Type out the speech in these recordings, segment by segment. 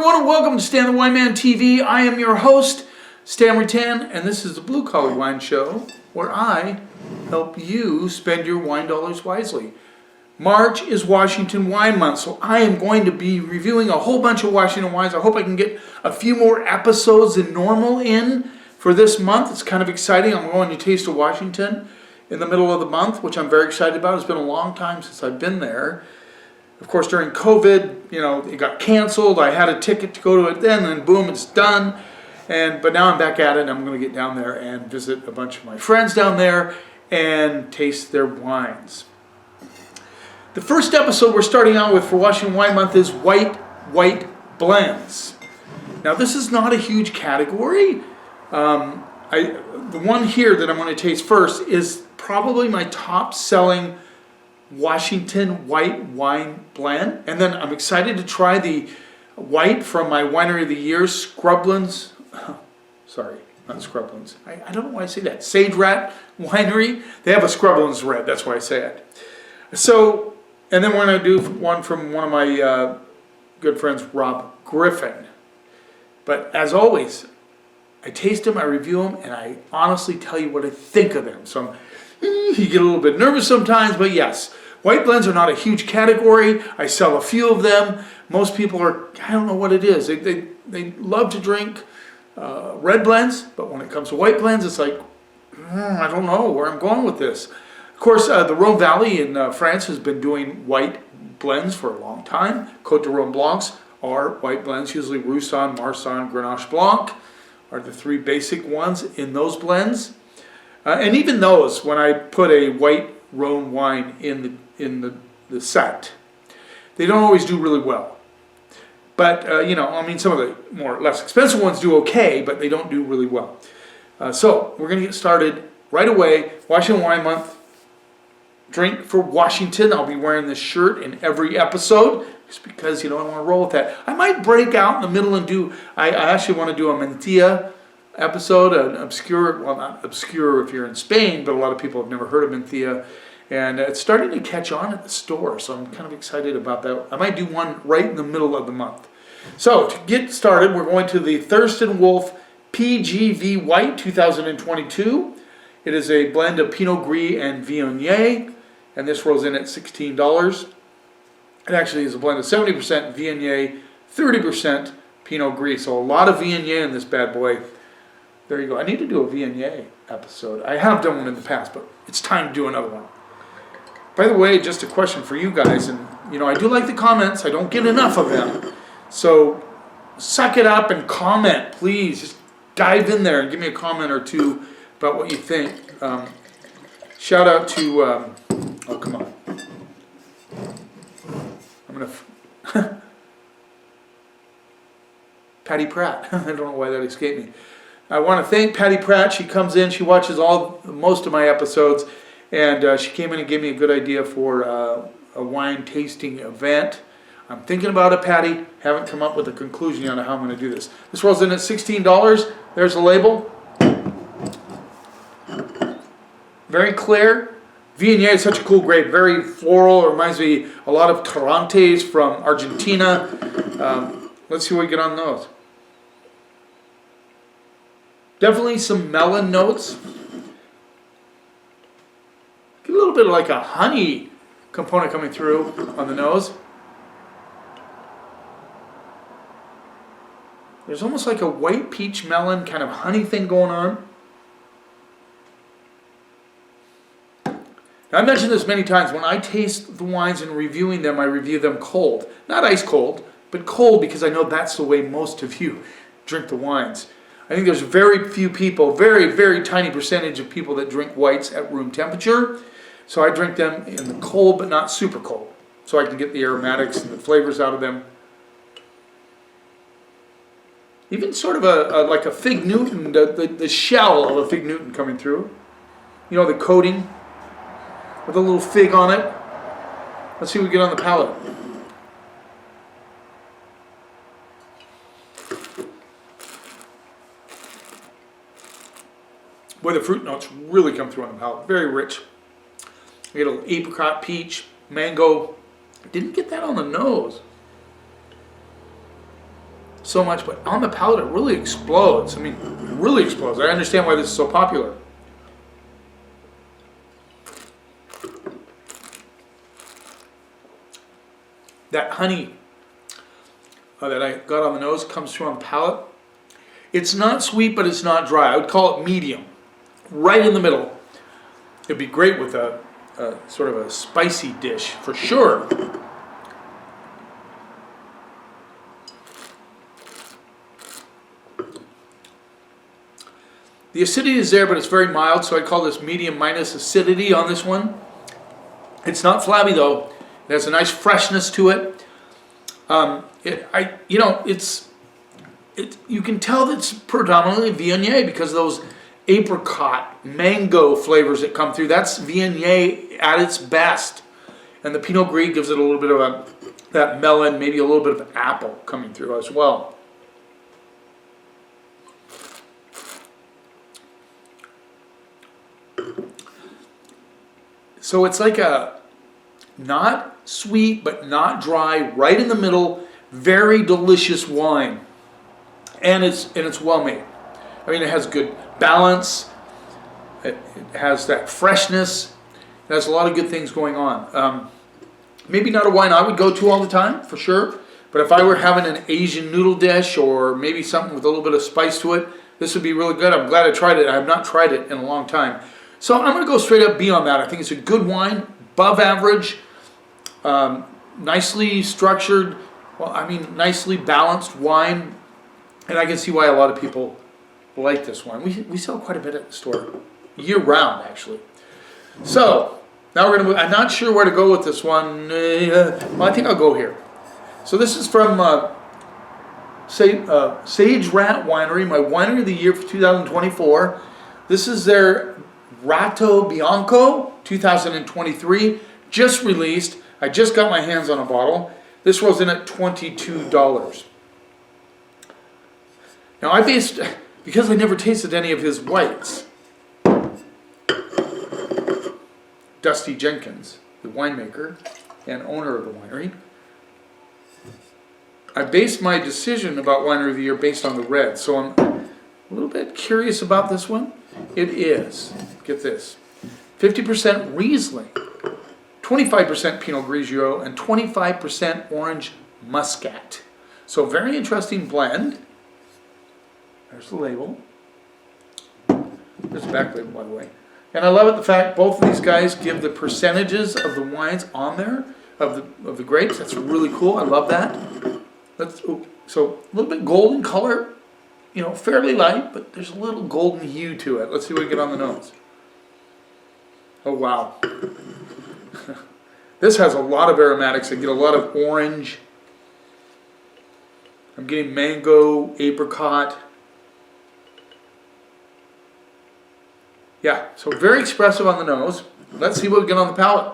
everyone, and welcome to Stan the Wine Man TV. I am your host, Stan Ritan, and this is the Blue Collar Wine Show, where I help you spend your wine dollars wisely. March is Washington Wine Month, so I am going to be reviewing a whole bunch of Washington wines. I hope I can get a few more episodes than normal in for this month. It's kind of exciting. I'm going to Taste of Washington in the middle of the month, which I'm very excited about. It's been a long time since I've been there. Of course, during COVID, it got canceled. I had a ticket to go to it then, and boom, it's done. But now I'm back at it, and I'm going to get down there and visit a bunch of my friends down there and taste their wines. The first episode we're starting out with for Washington Wine Month is white blends. Now, this is not a huge category. The one here that I'm going to taste first is probably my top selling Washington white wine blend. And then I'm excited to try the white from my Winery of the Year, Scrublands. Sorry, not Scrublands. I don't know why I say that. Sage Rat Winery. They have a Scrublands red. That's why I say it. So, and then we're going to do one from one of my good friends, Rob Griffin. But as always, I taste them, I review them, and I honestly tell you what I think of them. So you get a little bit nervous sometimes, but yes, white blends are not a huge category. I sell a few of them. Most people are, I don't know what it is. They love to drink red blends, but when it comes to white blends, it's like, I don't know where I'm going with this. Of course, the Rhone Valley in France has been doing white blends for a long time. Côte de Rhone Blancs are white blends, usually Roussanne, Marsanne, Grenache Blanc are the three basic ones in those blends. And even those, when I put a white Rhone wine in the set, they don't always do really well. But, some of the less expensive ones do okay, but they don't do really well. So, we're going to get started right away. Washington Wine Month. Drink for Washington. I'll be wearing this shirt in every episode, just because, I want to roll with that. I might break out in the middle and do, I actually want to do a Mentilla episode, an obscure, well, not obscure if you're in Spain, but a lot of people have never heard of Mentilla, and it's starting to catch on at the store, so I'm kind of excited about that. I might do one right in the middle of the month. So, to get started, we're going to the Thurston Wolf PGV White 2022. It is a blend of Pinot Gris and Viognier, and this rolls in at $16. It actually is a blend of 70% Viognier, 30% Pinot Gris, so a lot of Viognier in this bad boy. There you go. I need to do a Viognier episode. I have done one in the past, but it's time to do another one. By the way, just a question for you guys, and I do like the comments. I don't get enough of them. So suck it up and comment, please. Just dive in there and give me a comment or two about what you think. Shout out to, oh come on. I'm going to, Patty Pratt. I don't know why that escaped me. I want to thank Patty Pratt. She comes in, she watches most of my episodes, and she came in and gave me a good idea for a wine tasting event. I'm thinking about it, Patty. Haven't come up with a conclusion on how I'm going to do this. This rolls in at $16. There's the label. Very clear. Viognier is such a cool grape. Very floral. It reminds me a lot of Torrontés from Argentina. Let's see what we get on those. Definitely some melon notes. Get a little bit of like a honey component coming through on the nose. There's almost like a white peach melon kind of honey thing going on. Now, I've mentioned this many times. When I taste the wines and reviewing them, I review them cold. Not ice cold, but cold, because I know that's the way most of you drink the wines. I think there's very few people, very, very tiny percentage of people that drink whites at room temperature. So I drink them in the cold, but not super cold, so I can get the aromatics and the flavors out of them. Even sort of like a fig Newton, the shell of a fig Newton coming through. The coating with a little fig on it. Let's see what we get on the palate. Boy, the fruit notes really come through on the palate. Very rich. I get a little apricot, peach, mango. Didn't get that on the nose. so much, but on the palate it really explodes. I mean, it really explodes. I understand why this is so popular. That honey that I got on the nose comes through on the palate. It's not sweet, but it's not dry. I would call it medium, right in the middle. It'd be great with a sort of a spicy dish, for sure. The acidity is there, but it's very mild, so I call this medium minus acidity on this one. It's not flabby though. It has a nice freshness to it. You can tell that it's predominantly Viognier because of those apricot, mango flavors that come through. That's Viognier at its best. And the Pinot Gris gives it a little bit of that melon, maybe a little bit of apple coming through as well. So it's like a not sweet but not dry, right in the middle, very delicious wine. And it's well made. I mean, it has good balance. It has that freshness. It has a lot of good things going on. Maybe not a wine I would go to all the time, for sure. But if I were having an Asian noodle dish or maybe something with a little bit of spice to it, this would be really good. I'm glad I tried it. I have not tried it in a long time. So I'm going to go straight up B on that. I think it's a good wine, above average, nicely structured, nicely balanced wine. And I can see why a lot of people like this wine. We sell quite a bit at the store, year round actually. So now we're going to move. I'm not sure where to go with this one. Well, I think I'll go here. So this is from Sage Rat Winery, my winery of the year for 2024. This is their Ratto Bianco 2023, just released. I just got my hands on a bottle. This rolls in at $22. Now because I never tasted any of his whites, Dusty Jenkins, the winemaker and owner of the winery, I based my decision about winery of the year based on the red. So I'm a little bit curious about this one. It is, get this, 50% Riesling, 25% Pinot Grigio, and 25% Orange Muscat. So very interesting blend. There's the label. There's the back label, by the way. And I love it, the fact both of these guys give the percentages of the wines on there, of the grapes. That's really cool. I love that. So a little bit golden color, fairly light, but there's a little golden hue to it. Let's see what we get on the nose. Oh, wow. This has a lot of aromatics. I get a lot of orange. I'm getting mango, apricot. Yeah, so very expressive on the nose. Let's see what we get on the palate.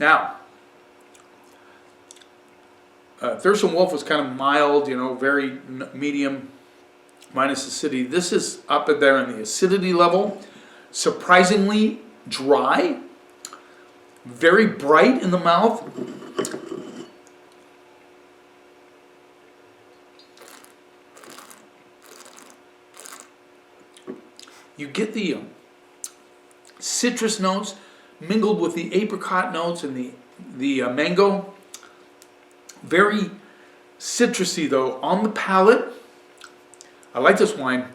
Now, Thurston Wolf was kind of mild, very medium, minus acidity. This is up there in the acidity level. Surprisingly dry, very bright in the mouth. You get the citrus notes mingled with the apricot notes and the mango. Very citrusy though on the palate. I like this wine.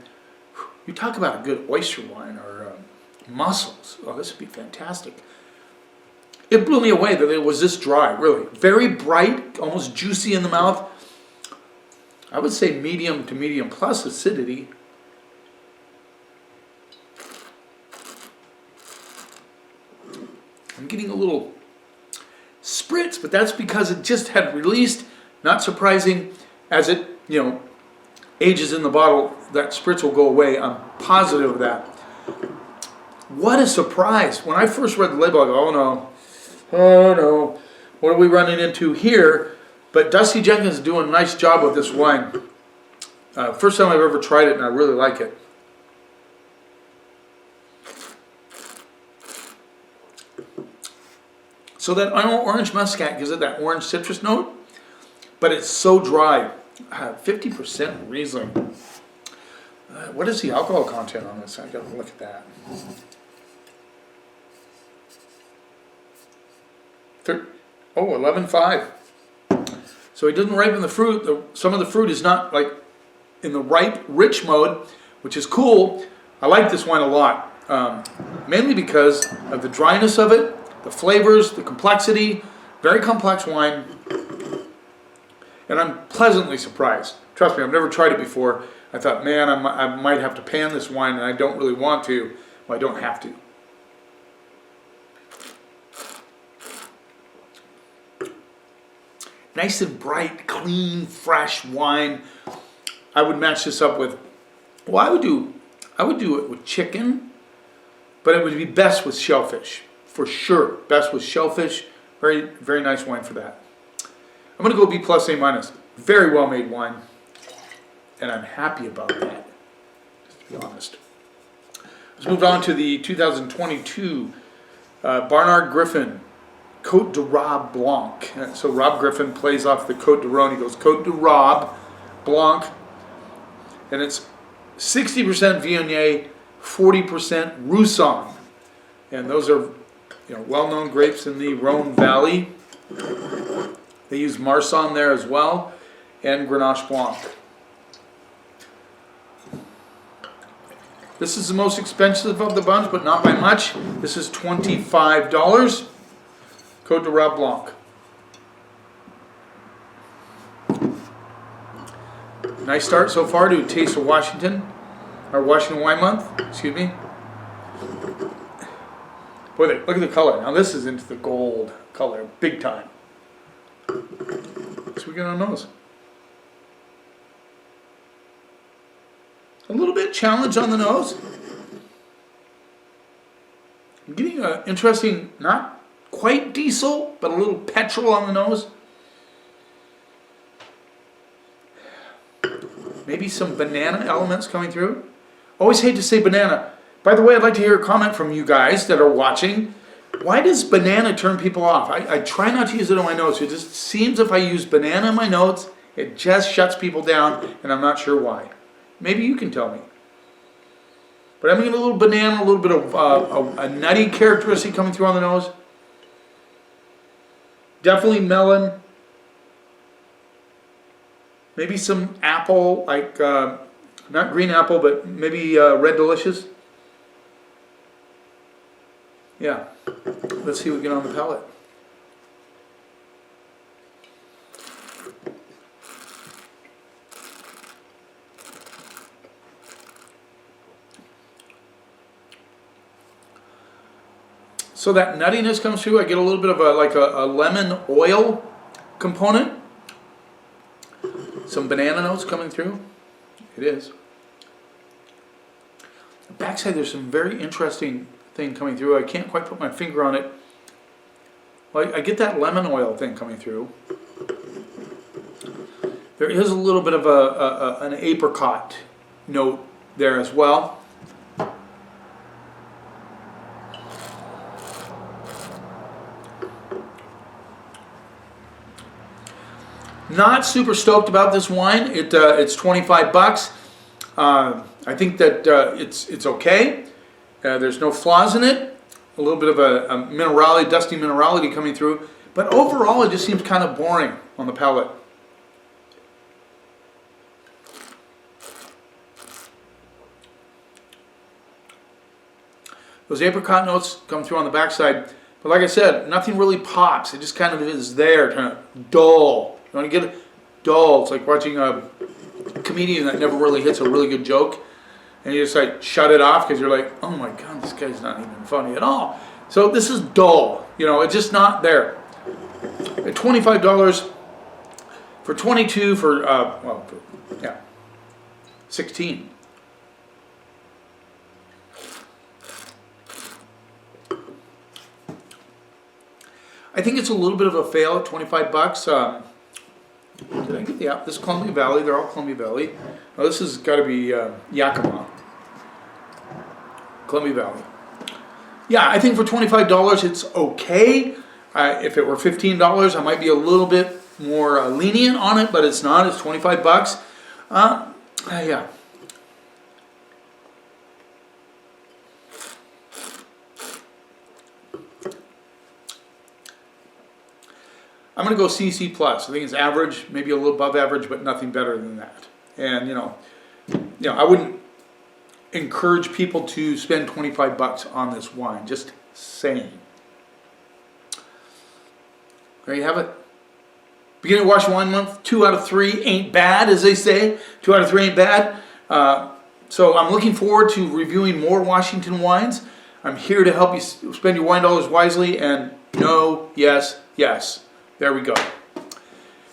You talk about a good oyster wine or mussels. Oh, this would be fantastic. It blew me away that it was this dry, really. Very bright, almost juicy in the mouth. I would say medium to medium plus acidity. I'm getting a little spritz, but that's because it just had released. Not surprising, as it ages in the bottle, that spritz will go away. I'm positive of that. What a surprise! When I first read the label, I go, oh no, what are we running into here? But Dusty Jenkins is doing a nice job with this wine. First time I've ever tried it, and I really like it. So that orange muscat gives it that orange citrus note, but it's so dry. 50% Riesling. What is the alcohol content on this? I gotta look at that. 11.5. So it doesn't ripen the fruit. Some of the fruit is not like in the ripe, rich mode, which is cool. I like this wine a lot, mainly because of the dryness of it, the flavors, the complexity. Very complex wine, and I'm pleasantly surprised. Trust me, I've never tried it before. I thought, man, I might have to pan this wine, and I don't really want to. Well, I don't have to. Nice and bright, clean, fresh wine. I would match this up with, well, I would do it with chicken, but it would be best with shellfish, for sure. Best with shellfish. Very, very nice wine for that. I'm going to go B plus A minus. Very well made wine, and I'm happy about that, just to be honest. Let's move on to the 2022 Barnard Griffin Côte de Rob Blanc. So Rob Griffin plays off the Côte de Rhone. He goes Côte de Rob Blanc, and it's 60% Viognier, 40% Roussanne, and those are well-known grapes in the Rhone Valley. They use Marsanne there as well, and Grenache Blanc. This is the most expensive of the bunch, but not by much. This is $25. Côte de Rob Blanc. Nice start so far to Taste of Washington, or Washington Wine Month, excuse me. Boy, look at the color. Now this is into the gold color, big time. So we get on nose. A little bit challenged on the nose. I'm getting an interesting, not quite diesel, but a little petrol on the nose. Maybe some banana elements coming through. Always hate to say banana. By the way, I'd like to hear a comment from you guys that are watching. Why does banana turn people off? I try not to use it on my notes. It just seems if I use banana in my notes, it just shuts people down, and I'm not sure why. Maybe you can tell me. But I'm getting a little banana, a little bit of a nutty characteristic coming through on the nose. Definitely melon. Maybe some apple, like not green apple, but maybe red delicious. Yeah. Let's see what we get on the palate. So that nuttiness comes through. I get a little bit of a lemon oil component. Some banana notes coming through. It is. The backside, there's some very interesting thing coming through. I can't quite put my finger on it. Well, I get that lemon oil thing coming through. There is a little bit of an apricot note there as well. Not super stoked about this wine. It's $25. I think that it's okay. There's no flaws in it. A little bit of a minerality, dusty minerality coming through. But overall, it just seems kind of boring on the palate. Those apricot notes come through on the backside. But like I said, nothing really pops. It just kind of is there, kind of dull. You want to get it dull. It's like watching a comedian that never really hits a really good joke. And you just like shut it off because you're like, oh my God, this guy's not even funny at all. So this is dull. It's just not there. At $25 for 22 for 16. I think it's a little bit of a fail at $25. Did I get the app? This is Columbia Valley. They're all Columbia Valley. Now this has got to be Yakima. Columbia Valley. Yeah, I think for $25 it's okay. If it were $15, I might be a little bit more lenient on it, but it's not. It's 25 bucks. Yeah. I'm going to go CC+. I think it's average, maybe a little above average, but nothing better than that. And, I wouldn't encourage people to spend 25 bucks on this wine. Just saying. There you have it. Beginning of Washington Wine Month, 2 out of 3 ain't bad, as they say. 2 out of 3 ain't bad. So I'm looking forward to reviewing more Washington wines. I'm here to help you spend your wine dollars wisely, and no, yes, yes. There we go.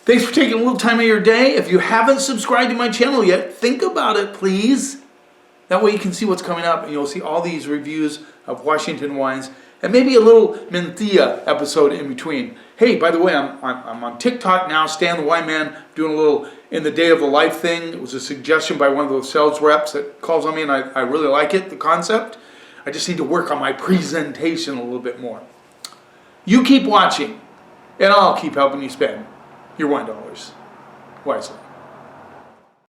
Thanks for taking a little time of your day. If you haven't subscribed to my channel yet, think about it, please. That way you can see what's coming up, and you'll see all these reviews of Washington wines, and maybe a little Mentilla episode in between. Hey, by the way, I'm on TikTok now, Stan the Wine Man, doing a little in the day of the life thing. It was a suggestion by one of those sales reps that calls on me, and I really like it, the concept. I just need to work on my presentation a little bit more. You keep watching, and I'll keep helping you spend your wine dollars wisely.